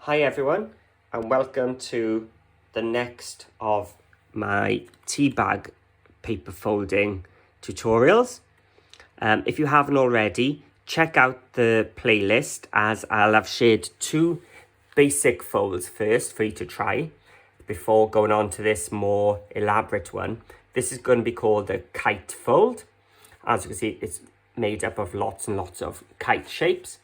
Hi everyone, and welcome to the next of my Teabag paper folding tutorials. If you haven't already, check out the playlist, as I'll have shared two basic folds first for you to try before going on to this more elaborate one. This is going to be called the Kite fold. As you can see, it's made up of lots and lots of kite shapes,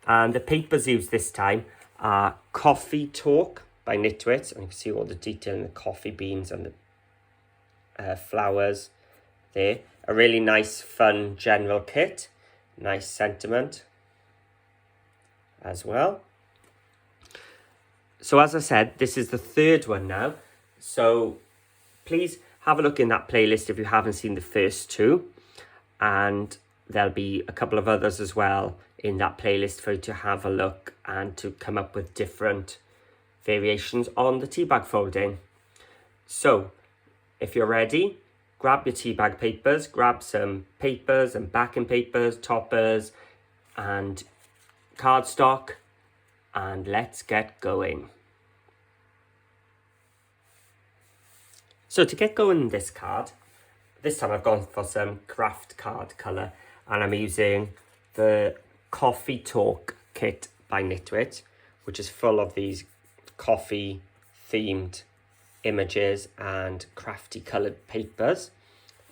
and the papers used this time are Coffe Talk by Nitwit, and you can see all the detail in the coffee beans and the flowers there. A really nice, fun general kit, nice sentiment as well. So as I said, this is the third one now, so please have a look in that playlist if you haven't seen the first two, and there'll be a couple of others as well in that playlist for you to have a look and to come up with different variations on the teabag folding. So if you're ready, grab your teabag papers, grab some papers and backing papers, toppers and cardstock, and let's get going. So to get going in this card, this time I've gone for some craft card colour, and I'm using the Coffe Talk kit by Nitwit, which is full of these coffee themed images and crafty coloured papers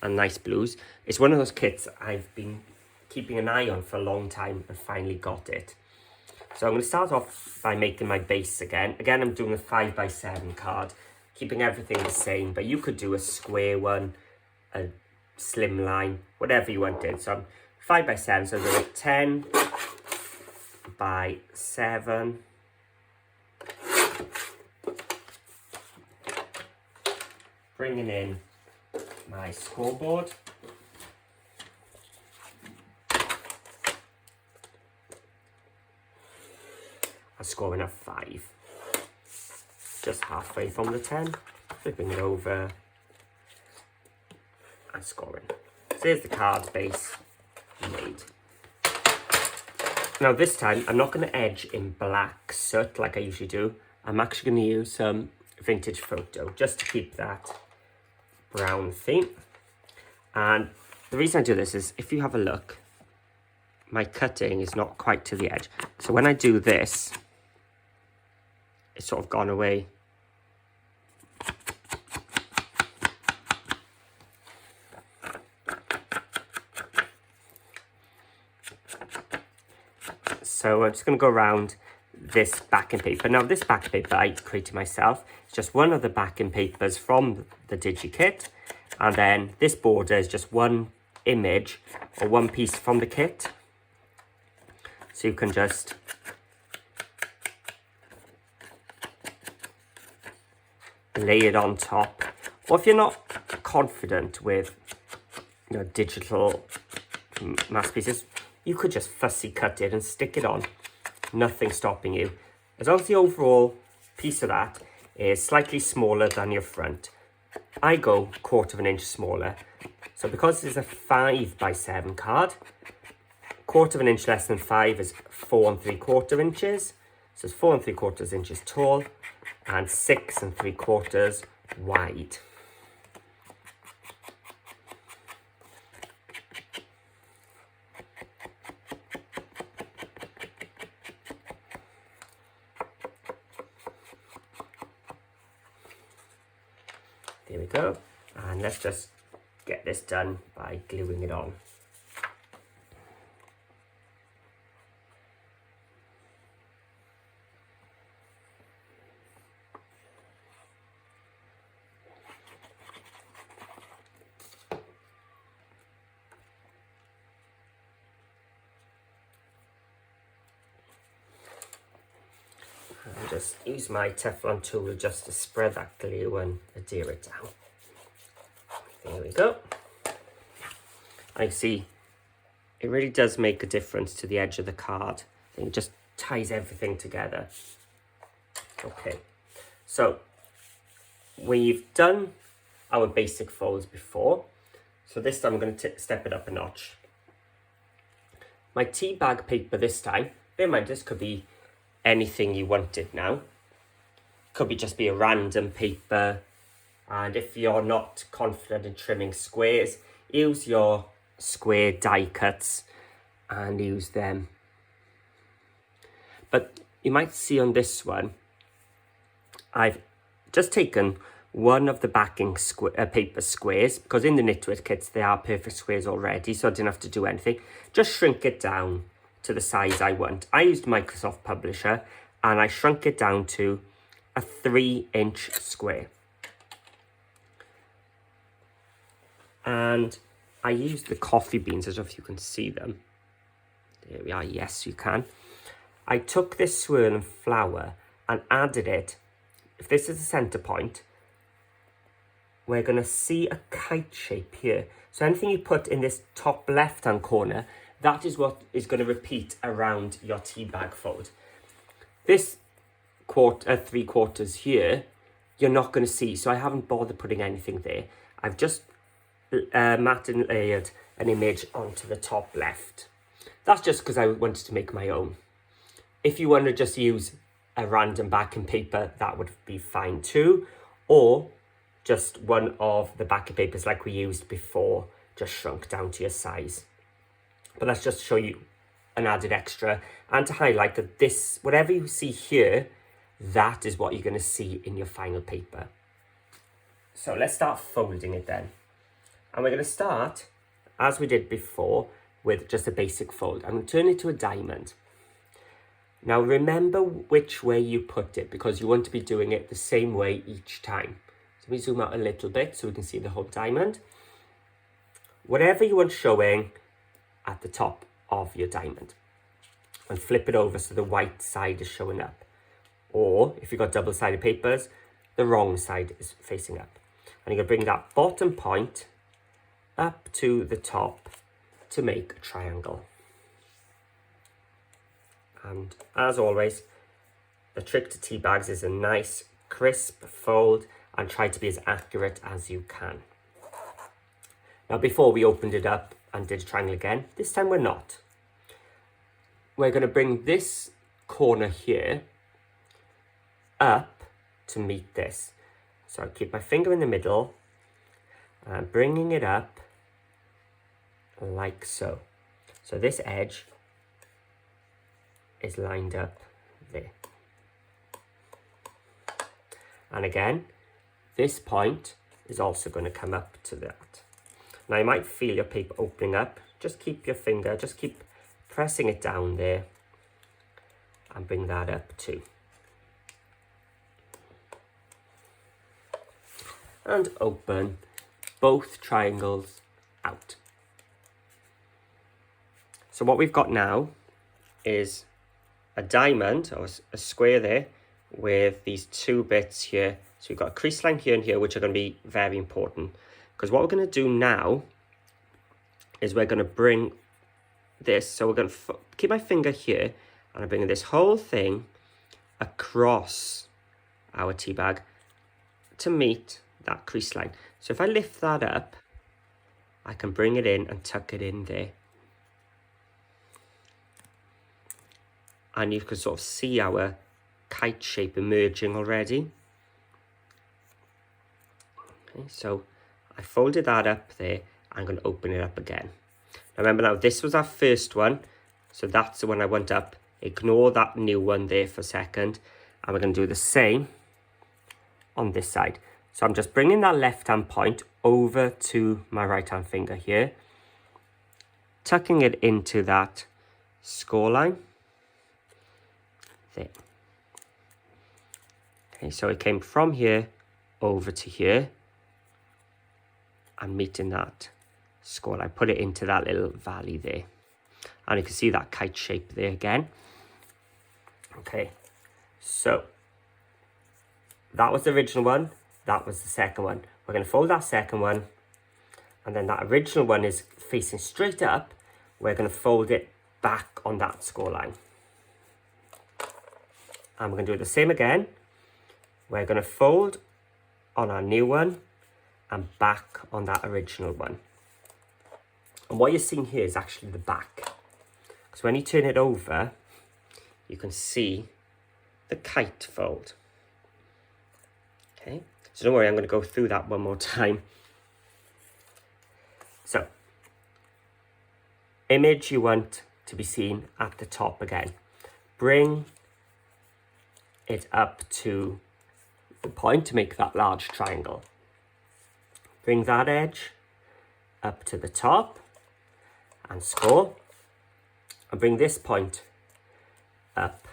and nice blues. It's one of those kits I've been keeping an eye on for a long time and finally got it. So I'm going to start off by making my base again. Again, I'm doing a 5x7 card, keeping everything the same, but you could do a square one, a slim line, whatever you wanted. So I'm 5x7, so I'm doing 10 by 7. Bringing in my scoreboard. I'm scoring a 5. Just halfway from the 10. Flipping it over and scoring. So here's the card base made. Now this time I'm not going to edge in black soot like I usually do. I'm actually going to use some vintage photo just to keep that brown theme. And the reason I do this is, if you have a look, my cutting is not quite to the edge. So when I do this, it's sort of gone away. So I'm just going to go around this backing paper. Now this backing paper I created myself. It's just one of the backing papers from the digi kit. And then this border is just one image or one piece from the kit. So you can just lay it on top. Or if you're not confident with digital masterpieces, you could just fussy cut it and stick it on. Nothing stopping you. As long as the overall piece of that is slightly smaller than your front. I go 1/4 inch smaller. So because this is a 5x7 card, 1/4 inch less than 5 is 4 3/4 inches. So it's 4 3/4 inches tall and 6 3/4 wide. There we go, and let's just get this done by gluing it on. And just use my Teflon tool just to spread that glue and adhere it down. There we go. I see it really does make a difference to the edge of the card. It just ties everything together. Okay, so we've done our basic folds before, so this time I'm going to step it up a notch. My teabag paper this time, bear in mind this could be anything you wanted now. Could be just be a random paper. And if you're not confident in trimming squares, use your square die cuts and use them. But you might see on this one, I've just taken one of the backing paper squares, because in the Nitwit kits they are perfect squares already, so I didn't have to do anything. Just shrink it down to the size I want. I used Microsoft Publisher and I shrunk it down to a 3-inch square. And I used the coffee beans. I don't know if you can see them. There we are. Yes, you can. I took this swirl and flower and added it. If this is the center point, we're going to see a kite shape here. So anything you put in this top left-hand corner, that is what is going to repeat around your tea bag fold. This 3/4 here, you're not going to see. So I haven't bothered putting anything there. I've just matte and layered an image onto the top left. That's just because I wanted to make my own. If you want to just use a random backing paper, that would be fine too. Or just one of the backing papers like we used before, just shrunk down to your size. But that's just to show you an added extra and to highlight that this, whatever you see here, that is what you're going to see in your final paper. So let's start folding it then. And we're going to start, as we did before, with just a basic fold. I'm going to turn it to a diamond. Now remember which way you put it, because you want to be doing it the same way each time. So let me zoom out a little bit so we can see the whole diamond. Whatever you want showing at the top of your diamond. And flip it over so the white side is showing up. Or, if you've got double-sided papers, the wrong side is facing up. And you're going to bring that bottom point up to the top to make a triangle. And as always, the trick to tea bags is a nice crisp fold and try to be as accurate as you can. Now before we opened it up and did a triangle again, this time we're not. We're going to bring this corner here up to meet this. So I keep my finger in the middle and bringing it up like so. So this edge is lined up there. And again, this point is also going to come up to that. Now you might feel your paper opening up. Just keep your finger, just keep pressing it down there and bring that up too. And open both triangles out. So what we've got now is a diamond, or a square there, with these two bits here. So we've got a crease line here and here, which are going to be very important. Because what we're going to do now is we're going to bring this, so we're going to keep my finger here, and I'm bringing this whole thing across our tea bag to meet that crease line. So if I lift that up, I can bring it in and tuck it in there. And you can sort of see our kite shape emerging already. Okay, so I folded that up there. I'm going to open it up again. Now remember now, this was our first one. So that's the one I went up. Ignore that new one there for a second. And we're going to do the same on this side. So I'm just bringing that left-hand point over to my right-hand finger here. Tucking it into that score line. There. Okay, so it came from here over to here and meeting that score. I put it into that little valley there, and you can see that kite shape there again. Okay, so that was the original one, that was the second one. We're going to fold that second one, and then that original one is facing straight up. We're going to fold it back on that score line. And we're going to do the same again. We're going to fold on our new one and back on that original one. And what you're seeing here is actually the back. Because when you turn it over, you can see the kite fold. Okay, so don't worry, I'm going to go through that one more time. So, image you want to be seen at the top again. Bring it up to the point to make that large triangle. Bring that edge up to the top and score. And bring this point up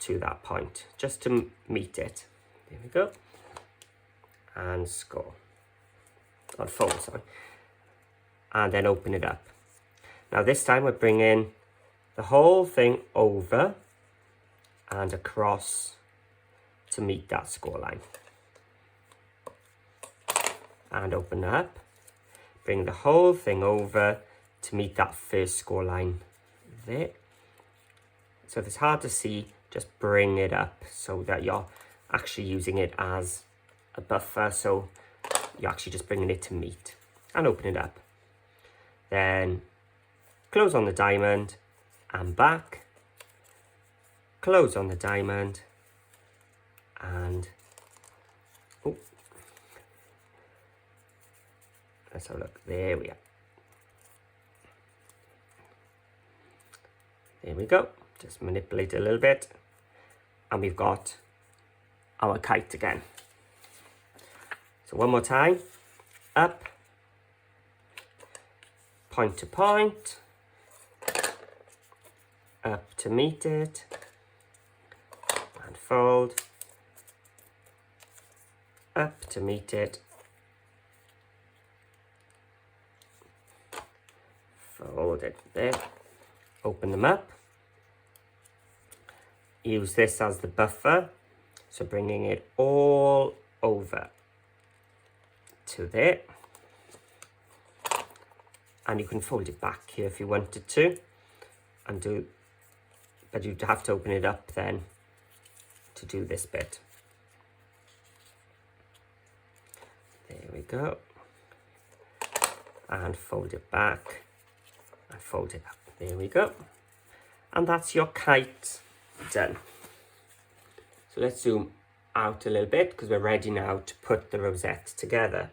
to that point, just to meet it. There we go. And score. Or fold, sorry. And then open it up. Now this time we're bringing the whole thing over and across to meet that score line. And open up. Bring the whole thing over to meet that first score line there. So if it's hard to see, just bring it up so that you're actually using it as a buffer. So you're actually just bringing it to meet. And open it up. Then close on the diamond and back. Close on the diamond and let's have a look. There we are. There we go. Just manipulate it a little bit. And we've got our kite again. So one more time. Up. Point to point. Up to meet it. And fold. Up to meet it. Fold it there. Open them up. Use this as the buffer. So bringing it all over to there. And you can fold it back here if you wanted to. And do, but you'd have to open it up then to do this bit. There we go. And fold it back. And fold it up. There we go. And that's your kite done. So let's zoom out a little bit because we're ready now to put the rosette together.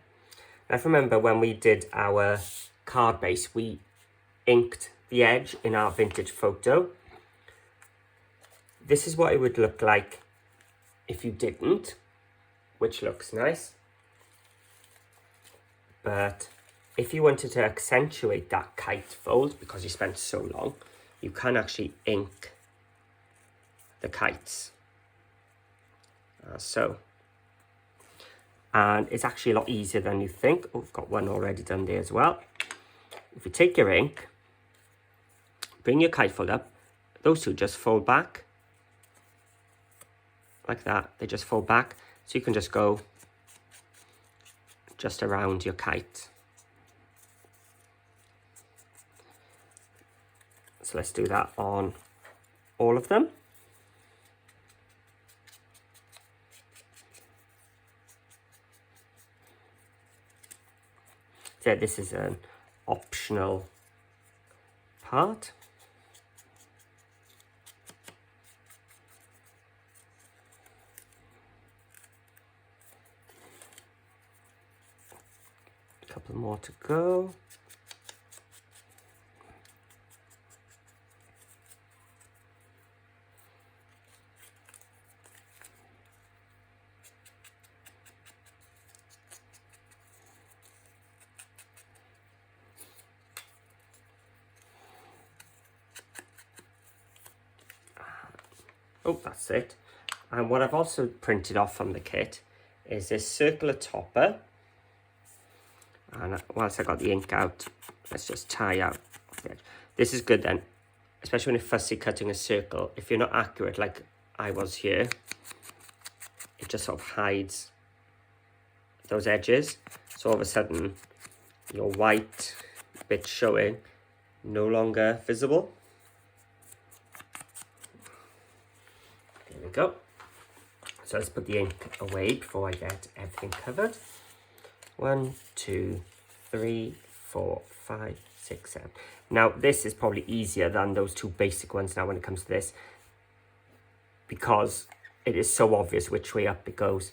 Now remember when we did our card base, we inked the edge in our vintage photo. This is what it would look like if you didn't, which looks nice. But if you wanted to accentuate that kite fold, because you spent so long, you can actually ink the kites. So. And it's actually a lot easier than you think. Oh, I've got one already done there as well. If you take your ink, bring your kite fold up, those two just fold back. Like that, they just fold back. So you can just go just around your kite. So let's do that on all of them. So this is an optional part. A couple more to go. Oh, that's it. And what I've also printed off from the kit is this circular topper. And whilst I got the ink out, let's just tie out the edge. This is good then, especially when you're fussy cutting a circle. If you're not accurate like I was here, it just sort of hides those edges. So all of a sudden, your white bit showing no longer visible. There we go. So let's put the ink away before I get everything covered. 1, 2, 3, 4, 5, 6, 7. Now this is probably easier than those two basic ones now when it comes to this. because it is so obvious which way up it goes.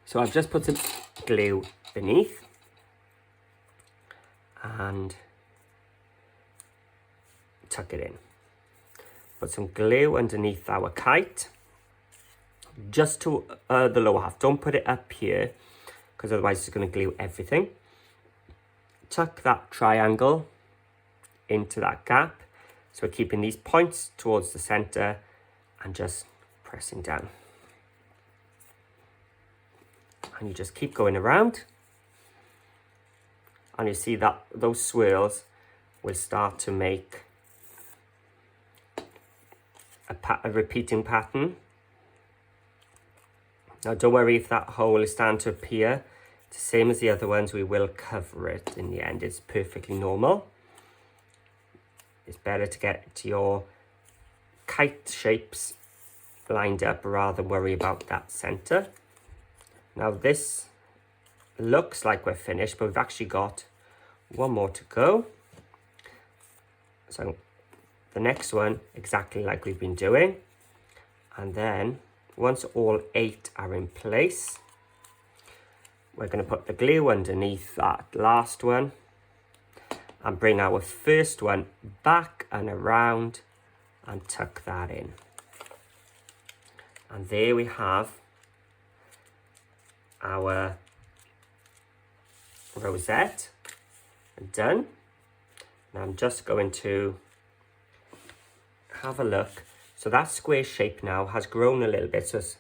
So I've just put some glue beneath and tuck it in. Put some glue underneath our kite, just to the lower half. Don't put it up here, because otherwise it's going to glue everything. Tuck that triangle into that gap. So we're keeping these points towards the center and just pressing down. And you just keep going around. And you see that those swirls will start to make a repeating pattern. Now don't worry if that hole is starting to appear. It's the same as the other ones, we will cover it in the end. It's perfectly normal. It's better to get your kite shapes lined up rather than worry about that center. Now this looks like we're finished, but we've actually got one more to go. So the next one, exactly like we've been doing. And then once all 8 are in place, we're going to put the glue underneath that last one and bring our first one back and around and tuck that in. And there we have our rosette done. Now I'm just going to have a look. So that square shape now has grown a little bit, so it's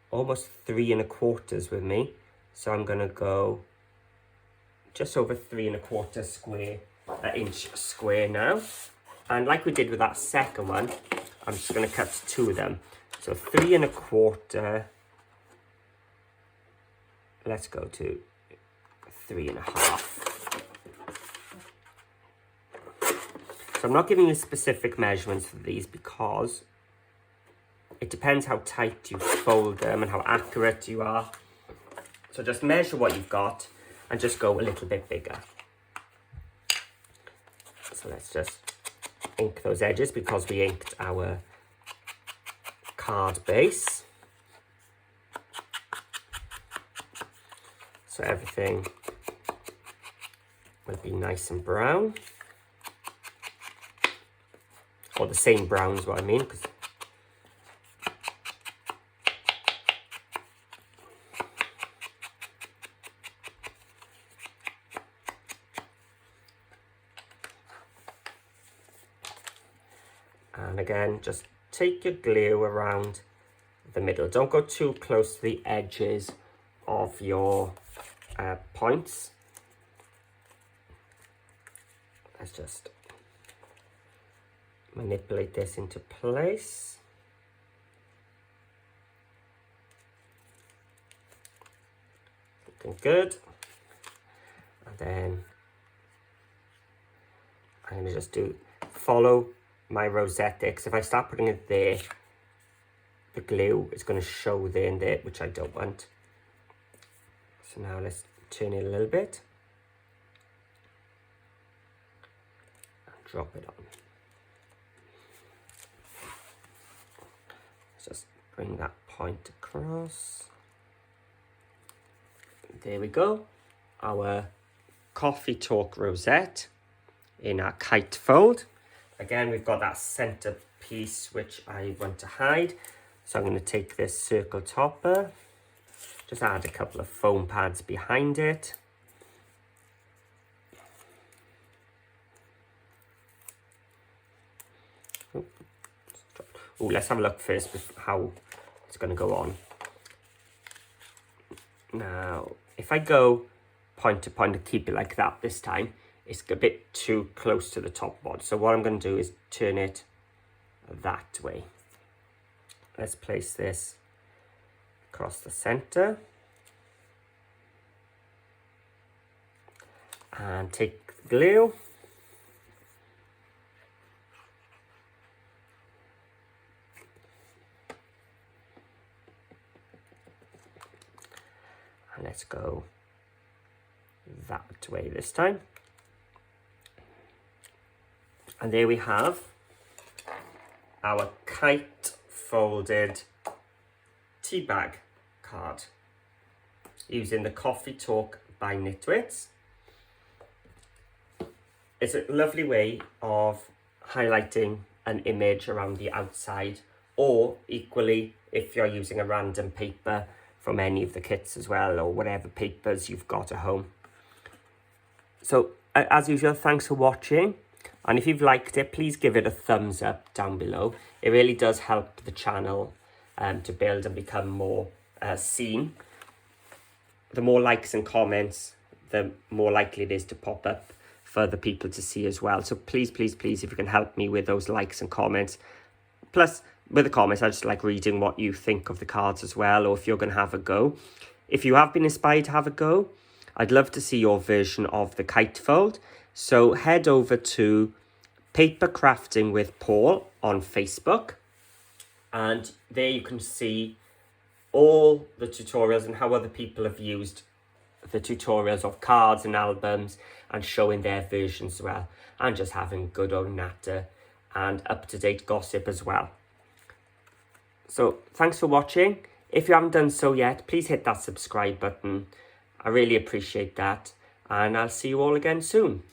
almost 3 1/4 with me. So I'm going to go just over 3 1/4 inch square now. And like we did with that second one, I'm just going to cut 2 of them. So 3 1/4. Let's go to 3 1/2. So I'm not giving you specific measurements for these because it depends how tight you fold them and how accurate you are. So just measure what you've got and just go a little bit bigger. So let's just ink those edges because we inked our card base. So everything will be nice and brown. Or the same brown is what I mean. And again, just take your glue around the middle. Don't go too close to the edges of your points. Let's just manipulate this into place. Looking good. And then I'm going to just follow my rosette there, because if I start putting it there, the glue is going to show there and there, which I don't want. So now let's turn it a little bit and drop it on. Just bring that point across. There we go. Our Coffe Talk rosette in our kite fold. Again, we've got that center piece which I want to hide. So I'm going to take this circle topper, just add a couple of foam pads behind it. Oh, let's have a look first how it's going to go on. Now, if I go point to point and keep it like that this time, it's a bit too close to the top board. So what I'm going to do is turn it that way. Let's place this across the center. And take the glue. And let's go that way this time. And there we have our kite folded Teabag card using the Coffe Talk by Nitwit. It's a lovely way of highlighting an image around the outside, or equally if you're using a random paper from any of the kits as well, or whatever papers you've got at home. So as usual, thanks for watching, and if you've liked it, please give it a thumbs up down below. It really does help the channel to build and become more seen. The more likes and comments, the more likely it is to pop up for other people to see as well. So please, please, please, if you can help me with those likes and comments. Plus, with the comments, I just like reading what you think of the cards as well, or if you're going to have a go. If you have been inspired to have a go, I'd love to see your version of the kite fold. So head over to Paper Crafting with Paul on Facebook, and there you can see all the tutorials and how other people have used the tutorials of cards and albums and showing their versions as well, and just having good old natter and up-to-date gossip as well. So thanks for watching. If you haven't done so yet, please hit that subscribe button. I really appreciate that, and I'll see you all again soon.